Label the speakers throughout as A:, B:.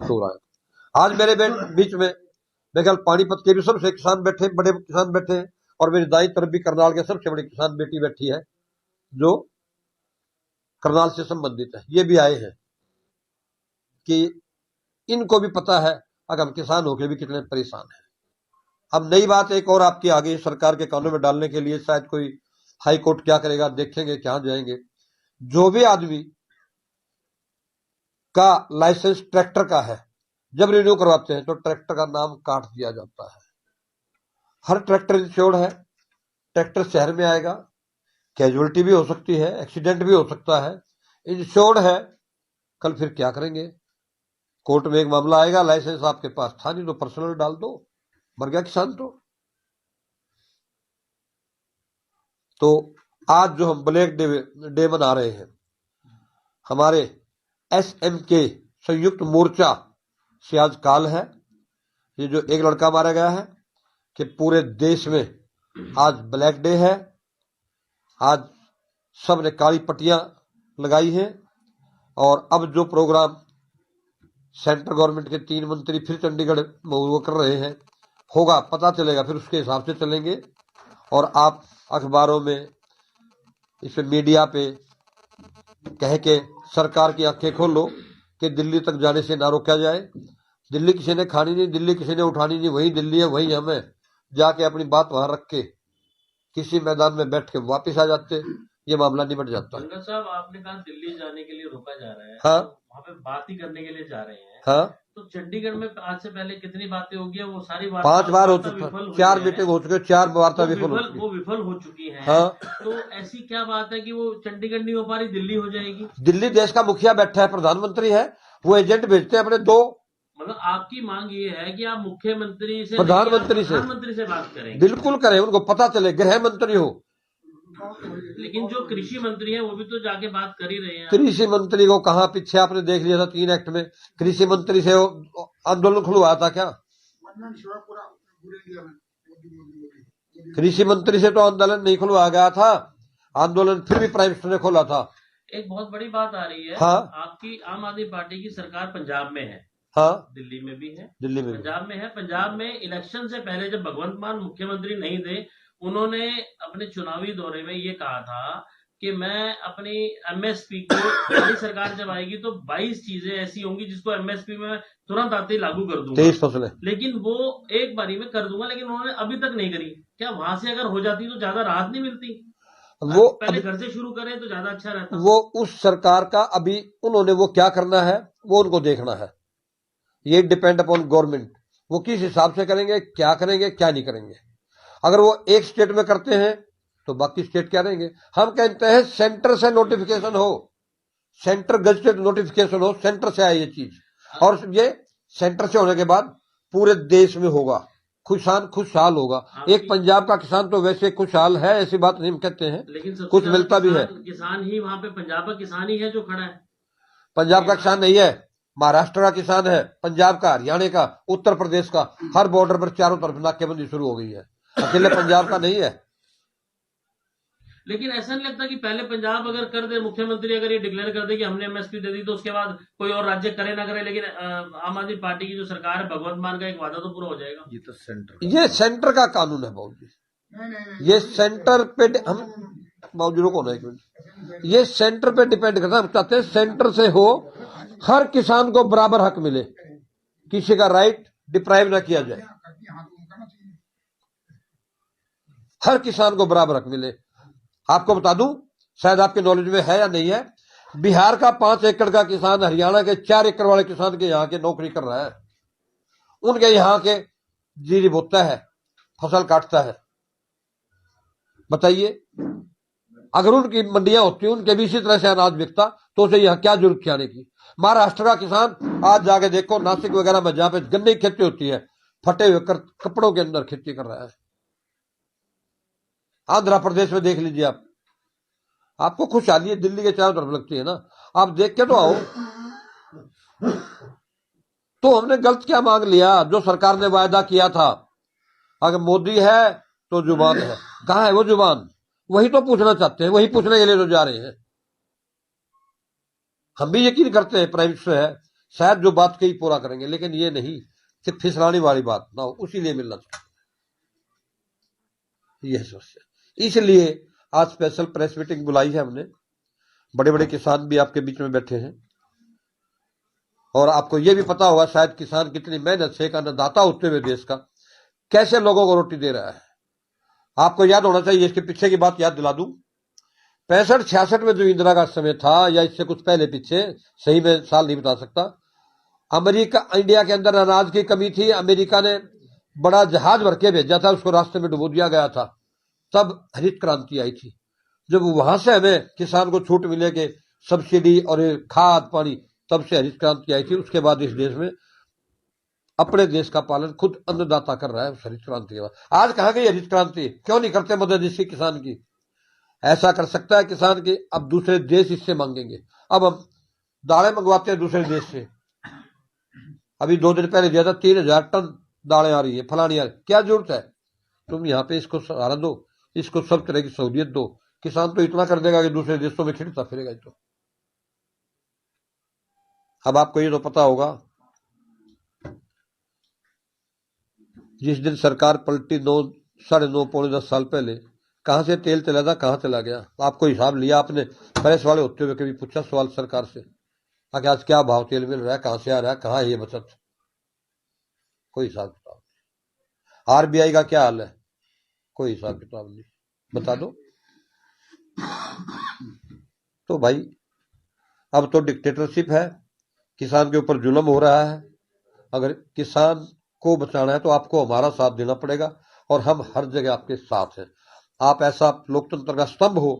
A: हो रहा है। आज मेरे बीच में मेरे ख्याल पानीपत के भी सबसे किसान बैठे, बड़े किसान बैठे हैं, और मेरी दाई तरफ भी करनाल के सबसे बड़ी किसान बेटी बैठी है जो करनाल से संबंधित है। ये भी आए हैं कि इनको भी पता है अगर हम किसान होकर भी कितने परेशान हैं। अब नई बात एक और आपकी आ गई सरकार के कानून में डालने के लिए, शायद कोई हाई कोर्ट क्या करेगा, देखेंगे क्या जाएंगे। जो भी आदमी का लाइसेंस ट्रैक्टर का है, जब रिन्यू करवाते हैं तो ट्रैक्टर का नाम काट दिया जाता है। हर ट्रैक्टर इंश्योर्ड है, ट्रैक्टर शहर में आएगा, कैजुअलिटी भी हो सकती है, एक्सीडेंट भी हो सकता है, इंश्योर्ड है। कल फिर क्या करेंगे? कोर्ट में एक मामला आएगा, लाइसेंस आपके पास था नहीं तो पर्सनल डाल दो, मर गया किसान। तो आज जो हम ब्लैक डे मना रहे हैं, हमारे SMK संयुक्त मोर्चा से आज काल है। ये जो एक लड़का मारा गया है कि पूरे देश में आज ब्लैक डे है। आज सब ने काली पट्टियां लगाई हैं, और अब जो प्रोग्राम सेंट्रल गवर्नमेंट के 3 मंत्री फिर चंडीगढ़ में वो कर रहे हैं, होगा पता चलेगा, फिर उसके हिसाब से चलेंगे। और आप अखबारों में, इस मीडिया पे कह के सरकार की आंखें खोलो कि दिल्ली तक जाने से ना रोका जाए। दिल्ली किसी ने खानी नहीं, दिल्ली किसी ने उठानी नहीं, वही दिल्ली है, वही हमें जाके अपनी बात वहां रख के किसी मैदान में बैठ के वापिस आ जाते, ये मामला निपट जाता।
B: गंगा साहब, आपने कहा दिल्ली जाने के लिए रोका जा रहा है,
A: हाँ,
B: तो वहाँ पे बात ही करने के लिए जा रहे हैं।
A: हाँ,
B: तो चंडीगढ़ में आज से पहले कितनी बातें हो गई, वो सारी
A: 5 बार हो चुका, 4 मीटिंग हो चुके, 4 वार्ता विफल हो चुकी।
B: वो विफल हो चुकी है।
A: हाँ,
B: तो ऐसी क्या बात है कि वो चंडीगढ़ नहीं हो पा रही, दिल्ली हो जाएगी?
A: दिल्ली देश का मुखिया बैठा है, प्रधानमंत्री है, वो एजेंट भेजते हैं अपने 2।
B: मतलब आपकी मांग ये है कि आप मुख्यमंत्री से,
A: प्रधानमंत्री
B: से बात करें?
A: बिल्कुल करें, उनको पता चले, गृह मंत्री हो।
B: लेकिन जो कृषि मंत्री है वो भी तो जाके बात कर ही रहे हैं।
A: कृषि मंत्री को कहा, पीछे आपने देख लिया था 3 एक्ट में कृषि मंत्री से आंदोलन खुलवाया था क्या? कृषि मंत्री से तो आंदोलन नहीं खुलवाया गया था, आंदोलन फिर भी प्राइम मिनिस्टर ने खोला था।
B: एक बहुत बड़ी बात आ रही है।
A: हाँ,
B: आपकी आम आदमी पार्टी की सरकार पंजाब में है।
A: हाँ,
B: दिल्ली में भी है,
A: दिल्ली में
B: पंजाब में है। पंजाब में इलेक्शन से पहले जब भगवंत मान मुख्यमंत्री नहीं थे, उन्होंने अपने चुनावी दौरे में ये कहा था कि मैं अपनी MSP को, हमारी सरकार जब आएगी तो 22 चीजें ऐसी होंगी जिसको MSP में तुरंत आते ही लागू कर दूंगा।
A: 23 फसलें,
B: लेकिन वो एक बारी में कर दूंगा, लेकिन उन्होंने अभी तक नहीं करी। क्या वहां से अगर हो जाती तो ज्यादा राहत नहीं मिलती?
A: वो
B: पहले घर से शुरू करें तो ज्यादा अच्छा रहता।
A: वो उस सरकार का अभी उन्होंने वो क्या करना है वो उनको देखना है। ये डिपेंड अपॉन गवर्नमेंट, वो किस हिसाब से करेंगे, क्या करेंगे, क्या नहीं करेंगे। अगर वो एक स्टेट में करते हैं तो बाकी स्टेट क्या रहेंगे? हम कहते हैं सेंटर से नोटिफिकेशन हो, सेंटर गजटेड नोटिफिकेशन हो, सेंटर से आए ये चीज, और ये सेंटर से होने के बाद पूरे देश में होगा, खुशहाल होगा। एक पंजाब का किसान तो वैसे खुशहाल है, ऐसी बात नहीं कहते हैं,
B: लेकिन
A: कुछ मिलता भी है।
B: किसान ही वहां पे पंजाब का किसान ही है जो खड़ा है।
A: पंजाब का किसान नहीं है, महाराष्ट्र का किसान है, पंजाब का, हरियाणा का, उत्तर प्रदेश का। हर बॉर्डर पर चारों तरफ नाकेबंदी शुरू हो गई है, अकेले पंजाब का नहीं है।
B: लेकिन ऐसा नहीं लगता कि पहले पंजाब अगर कर दे, मुख्यमंत्री अगर ये डिक्लेयर कर दे कि हमने MSP दे दी, तो उसके बाद कोई और राज्य करे ना करे, लेकिन आम आदमी पार्टी की जो सरकार है, भगवंत मान का एक वादा तो पूरा हो जाएगा।
A: ये सेंटर का कानून है बाबू जी, ये सेंटर पे हम बाबू जी रुको ना एक मिनट, ये सेंटर पे डिपेंड करता है। हम चाहते हैं सेंटर से हो, हर किसान को बराबर हक मिले, किसी का राइट डिप्राइव ना किया जाए, हर किसान को बराबर हक मिले। आपको बता दूं, शायद आपके नॉलेज में है या नहीं है, बिहार का 5 एकड़ का किसान हरियाणा के 4 एकड़ वाले किसान के यहाँ के नौकरी कर रहा है। उनके यहाँ के जीरी बोता है, फसल काटता है। बताइए, अगर उनकी मंडियां होती, उनके भी इसी तरह से अनाज बिकता, तो उसे यहाँ क्या जरूरत थी आने की? महाराष्ट्र का किसान आज जाके देखो, नासिक वगैरह में जहां पे गन्ने की खेती होती है, फटे हुए कपड़ों के अंदर खेती कर रहा है। आंध्र प्रदेश में देख लीजिए आप, आपको खुशहाली है, दिल्ली के चारों तरफ लगती है ना, आप देख के तो आओ। तो हमने गलत क्या मांग लिया? जो सरकार ने वायदा किया था, अगर मोदी है तो जुबान है, कहां है वो जुबान? वही तो पूछना चाहते हैं, वही पूछने के लिए तो जा रहे हैं। हम भी यकीन करते हैं प्राइम मिनिस्टर है शायद जो बात कही पूरा करेंगे, लेकिन ये नहीं कि फिसलाने वाली बात ना हो, उसी लिए मिलना चाहिए। यह समस्या, इसलिए आज स्पेशल प्रेस मीटिंग बुलाई है हमने। बड़े बड़े किसान भी आपके बीच में बैठे हैं, और आपको यह भी पता होगा शायद किसान कितनी मेहनत से, एक अन्नदाता होते हुए देश का, कैसे लोगों को रोटी दे रहा है। आपको याद होना चाहिए, इसके पीछे की बात याद दिला दूं, 65-66 में जो इंदिरा का समय था, या इससे कुछ पहले पीछे, सही में साल नहीं बता सकता, अमेरिका, इंडिया के अंदर अनाज की कमी थी। अमेरिका ने बड़ा जहाज भर के भेजा था, उसको रास्ते में डुबो दिया गया था। तब हरित क्रांति आई थी, जब वहां से हमें किसान को छूट मिले कि सब्सिडी और खाद पानी, तब से हरित क्रांति आई थी। उसके बाद इस देश में अपने देश का पालन खुद अन्नदाता कर रहा है उस हरित क्रांति के बाद। आज कहां गई हरित क्रांति? क्यों नहीं करते मदद इसकी किसान की? ऐसा कर सकता है किसान की, अब दूसरे देश इससे मांगेंगे। अब हम दालें मंगवाते हैं दूसरे देश से, अभी 2 दिन पहले दिया था 3000 टन दालें आ रही है, फलानी आ रही है। क्या जरूरत है? तुम यहाँ पे इसको सहारा दो, इसको सब तरह की सहूलियत दो। किसान तो इतना कर देगा कि दूसरे देशों में खिलता फिरेगा। तो अब आपको ये तो पता होगा, जिस दिन सरकार पलटी 9, 9:30, पौने 10 साल पहले, कहां से तेल चला था, कहां चला गया? आपको हिसाब लिया आपने? प्रेस वाले होते हुए कभी पूछा सवाल सरकार से, कि आज क्या भाव तेल मिल रहा है, कहां से आ रहा है, कहां है ये बचत? कोई हिसाब किताब नहीं। आरबीआई का क्या हाल है? कोई हिसाब किताब नहीं। बता दो। तो भाई अब तो डिक्टेटरशिप है, किसान के ऊपर जुल्म हो रहा है। अगर किसान को बचाना है तो आपको हमारा साथ देना पड़ेगा, और हम हर जगह आपके साथ हैं। आप ऐसा लोकतंत्र का स्तंभ हो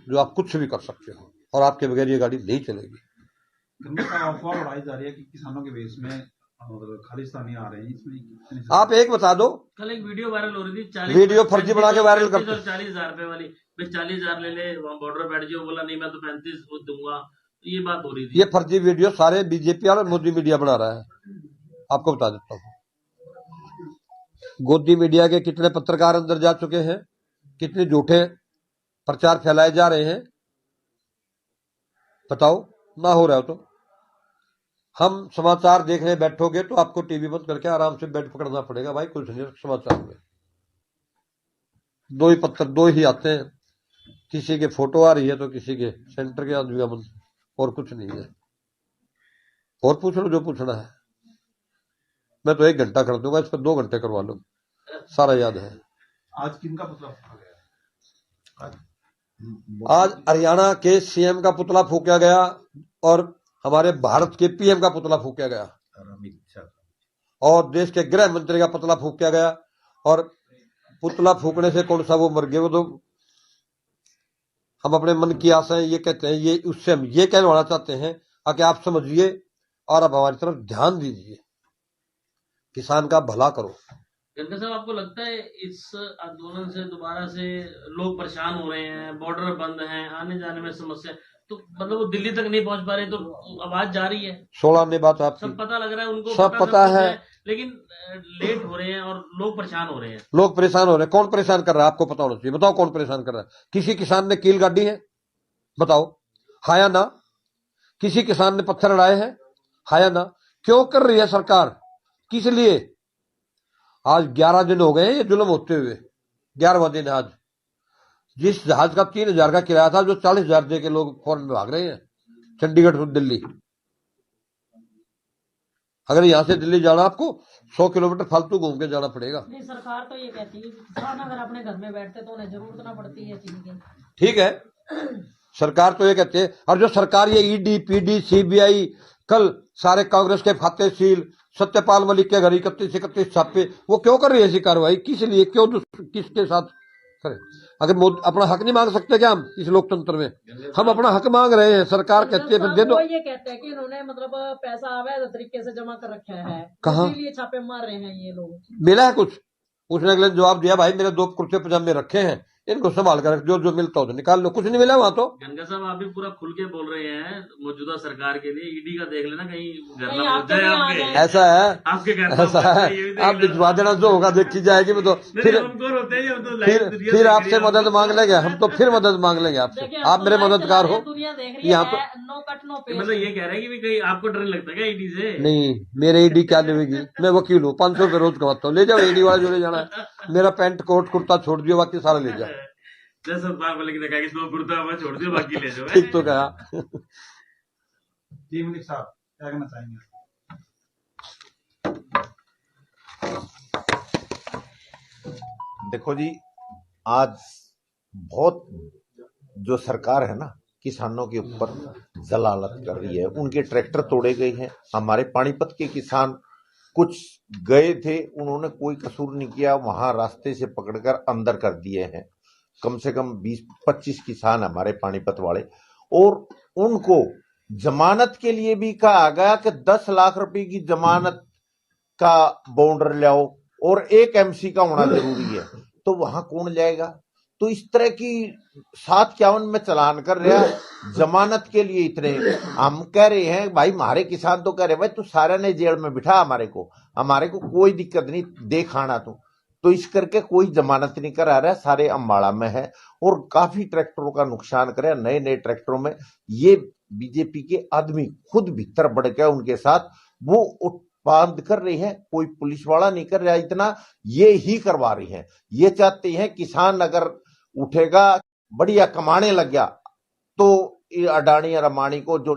A: जो आप कुछ भी कर सकते हो, और आपके बगैर ये गाड़ी नहीं चलेगी।
C: अफवाह उड़ाई जा रही है कि किसानों के बेस में खालिस्तानी आ रहे हैं, इसमें
A: आप एक बता दो।
B: कल एक वीडियो वायरल हो रही थी, 40
A: वीडियो फर्जी बना के वायरल करते हैं।
B: 40,000 रुपए वाली, 40,000 ले ले, वहां बॉर्डर बैठ जाओ, बोला नहीं मैं तो 35 दूंगा, ये बात हो रही थी।
A: ये फर्जी वीडियो सारे बीजेपी और मोदी मीडिया बना रहा है। आपको बता देता हूँ, गोदी मीडिया के कितने पत्रकार अंदर जा चुके हैं, कितने झूठे प्रचार फैलाए जा रहे हैं, बताओ। ना हो रहा हो तो हम समाचार देखने बैठोगे तो आपको टीवी बंद करके आराम से बेड पकड़ना पड़ेगा। भाई कुछ नहीं समाचार में, 2 ही पत्र, 2 ही आते हैं, किसी के फोटो आ रही है तो किसी के सेंटर के आदमी, और कुछ नहीं है। और पूछ लो जो पूछना है, मैं तो 1 घंटा कर दूंगा, इस पर 2 घंटे करवा लो, सारा याद है।
C: आज किनका पुतला फूका गया?
A: आज हरियाणा के सीएम का पुतला फूका गया, और हमारे भारत के पीएम का पुतला फूका गया, और देश के गृह मंत्री का पुतला फूका गया। और पुतला फूकने से कौन सा वो मर गए? वो तो हम अपने मन की आशाएं ये कहते हैं, ये उससे हम ये कहलवाना चाहते हैं कि आप समझिए और अब हमारी तरफ ध्यान दीजिए, किसान का भला करो।
B: गंगा साहब, आपको लगता है इस आंदोलन से दोबारा से लोग परेशान हो रहे हैं, बॉर्डर बंद हैं, आने जाने में समस्या, तो मतलब वो दिल्ली तक नहीं पहुंच पा रहे, तो आवाज जा रही है?
A: 16 ने बात आपकी,
B: सब पता लग रहा है उनको,
A: सब पता है,
B: लेकिन लेट हो रहे हैं और लोग परेशान हो रहे हैं।
A: लोग परेशान हो रहे हैं। कौन परेशान कर रहा है आपको पता होना चाहिए। बताओ कौन परेशान कर रहा है? किसी किसान ने कील गाड़ी है? बताओ, हाँ या ना? किसी किसान ने पत्थर अड़ाए हैं? हाँ या ना? क्यों कर रही है सरकार? किस लिए? आज 11 दिन हो गए ये जुल्म होते हुए, 11वां दिन आज। जिस जहाज का 3,000 का किराया था, जो 40,000 दे के लोग फौरन में भाग रहे हैं, चंडीगढ़ से दिल्ली। अगर यहां से दिल्ली जाना, आपको 100 किलोमीटर फालतू घूम के जाना पड़ेगा।
D: नहीं, सरकार तो ये कहती है कि किसान अगर अपने घर में बैठते तो उन्हें जरूरत ना पड़ती है चीज की।
A: ठीक है, सरकार तो ये कहते हैं, और जो सरकार ये ईडी, पीडी, सीबीआई, कल सारे कांग्रेस के खाते सील, सत्यपाल मलिक के घर 31 छापे, वो क्यों कर रही है ऐसी कार्रवाई? किस लिए? क्यों? किसके साथ करें? अगर अपना हक नहीं मांग सकते क्या हम इस लोकतंत्र में? हम अपना हक मांग रहे हैं, सरकार कहती है फिर दे दो।
D: ये कहते हैं कि इन्होंने मतलब पैसा अवैध तरीके से जमा कर रखा है,
A: कहाँ?
D: इसीलिए छापे मार रहे हैं ये लोग।
A: मिला है कुछ? उसने अगले जवाब दिया, भाई मेरे 2 कुर्ते पजामे रखे हैं, इनको संभाल कर जो जो मिलता हो तो निकाल लो, कुछ नहीं मिला वहां तो।
B: गंगा साहब आप भी पूरा खुल के बोल रहे हैं मौजूदा सरकार के लिए, ईडी का देख लेना कहीं घर
D: कहीं
B: ना
D: आप
B: पहुंच
D: तो
B: जाए
D: नहीं आ
B: आपके,
D: जाए।
A: ऐसा है,
B: आपके घर ना
A: ऐसा
B: पहुंच
A: है,
B: जाए, ये भी देख
A: आप
B: लेना।
A: भिजवा देना, जो होगा देखी जाएगी। वो तो
B: नहीं,
A: फिर
B: हम कौन होते हैं, हम तो लाइव दुनिया
A: फिर
B: देख
A: आपसे
B: रही है
A: मदद
B: हमको।
A: मांग लेंगे हम, तो फिर मदद मांग लेंगे आपसे,
D: देखिए,
A: आप मेरे
D: online
A: मददगार
D: चला
A: हो।
D: रहे हैं, दुनिया देख रही
A: यहाँ
D: है,
A: पर
D: नो कट नो
B: तो मतलब ये कह रहे हैं कि भी कहीं आपको डर नहीं लगता क्या ईडी से?
A: नहीं, मेरे ईडी क्या लेगी, मैं वकील हूँ, 500 रुपये रोज कमाता हूँ, ले जाओ ईडी वाला जो ले जाना है, मेरा पैंट कोट कुर्ता छोड़ दियो, बाकी सारा ले जाओ।
B: जैसे बाग वाले ने कहा कि 2 कुर्ता मैं छोड़ दियो बाकी ले जाओ।
A: ठीक तो कहा।
C: जी मलिक साहब क्या कहना चाहेंगे?
E: देखो जी, आज बहुत जो सरकार है ना किसानों के ऊपर जलालत कर रही है। उनके ट्रैक्टर तोड़े गए हैं। हमारे पानीपत के किसान कुछ गए थे, उन्होंने कोई कसूर नहीं किया, वहां रास्ते से पकड़कर अंदर कर दिए हैं। कम से कम 20-25 किसान हमारे पानीपत वाले, और उनको जमानत के लिए भी कहा गया कि 10 लाख रुपए की जमानत का बॉन्डर लाओ और 1 MC का होना जरूरी है। तो वहां कौन जाएगा? तो इस तरह की 751 में चलान कर रहा है जमानत के लिए। इतने हम कह रहे हैं भाई, हमारे किसान तो कह रहे भाई तू सारा ने जेल में बिठा, हमारे को कोई दिक्कत नहीं, दे खाना तो इस करके कोई जमानत नहीं करा रहा, सारे अम्बाड़ा में है और काफी ट्रैक्टरों का नुकसान करे। नए नए ट्रैक्टरों में ये बीजेपी के आदमी खुद भीतर बढ़ गया उनके साथ, वो उत्पाद कर रही है, कोई पुलिस वाला नहीं कर रहा, इतना ये ही करवा रही है। ये चाहते हैं किसान अगर उठेगा बढ़िया कमाने लग गया तो अडानी और अंबानी को जो